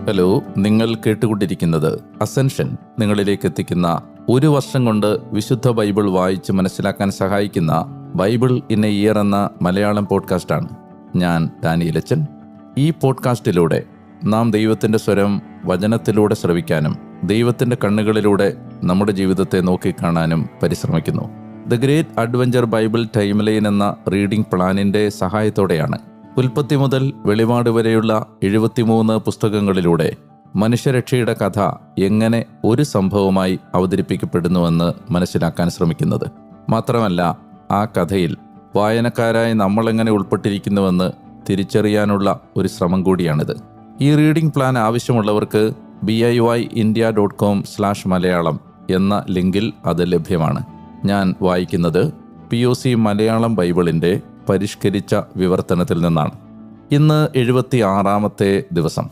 Hello, നിങ്ങൾ കേട്ടുകൊണ്ടിരിക്കുന്നത് ascension നിങ്ങളിലേക്ക് എത്തിക്കുന്ന ഒരു വർഷം കൊണ്ട് വിശുദ്ധ ബൈബിൾ വായിച്ച് മനസ്സിലാക്കാൻ സഹായിക്കുന്ന ബൈബിൾ ഇൻ എ ഇയർ എന്ന മലയാളം പോഡ്കാസ്റ്റാണ്. ഞാൻ ഡാനിയലച്ചൻ. ഈ പോഡ്കാസ്റ്റിലൂടെ നാം ദൈവത്തിൻ്റെ സ്വരം വചനത്തിലൂടെ ശ്രവിക്കാനും ദൈവത്തിൻ്റെ കണ്ണുകളിലൂടെ നമ്മുടെ ജീവിതത്തെ നോക്കിക്കാണാനും പരിശ്രമിക്കുന്നു. The great adventure Bible time line എന്ന റീഡിംഗ് പ്ലാനിൻ്റെ സഹായത്തോടെയാണ് ഉൽപ്പത്തി മുതൽ വെളിപാട് വരെയുള്ള 73 പുസ്തകങ്ങളിലൂടെ മനുഷ്യരക്ഷയുടെ കഥ എങ്ങനെ ഒരു സംഭവമായി അവതരിപ്പിക്കപ്പെടുന്നുവെന്ന് മനസ്സിലാക്കാൻ ശ്രമിക്കുന്നത്. മാത്രമല്ല, ആ കഥയിൽ വായനക്കാരായ നമ്മളെങ്ങനെ ഉൾപ്പെട്ടിരിക്കുന്നുവെന്ന് തിരിച്ചറിയാനുള്ള ഒരു ശ്രമം കൂടിയാണിത്. ഈ റീഡിംഗ് പ്ലാൻ ആവശ്യമുള്ളവർക്ക് biyindia.com/മലയാളം എന്ന ലിങ്കിൽ അത് ലഭ്യമാണ്. ഞാൻ വായിക്കുന്നത് POC മലയാളം ബൈബിളിൻ്റെ പരിഷ്കരിച്ച വിവർത്തനത്തിൽ നിന്നാണ്. ഇന്ന് 76-ാമത്തെ ദിവസം.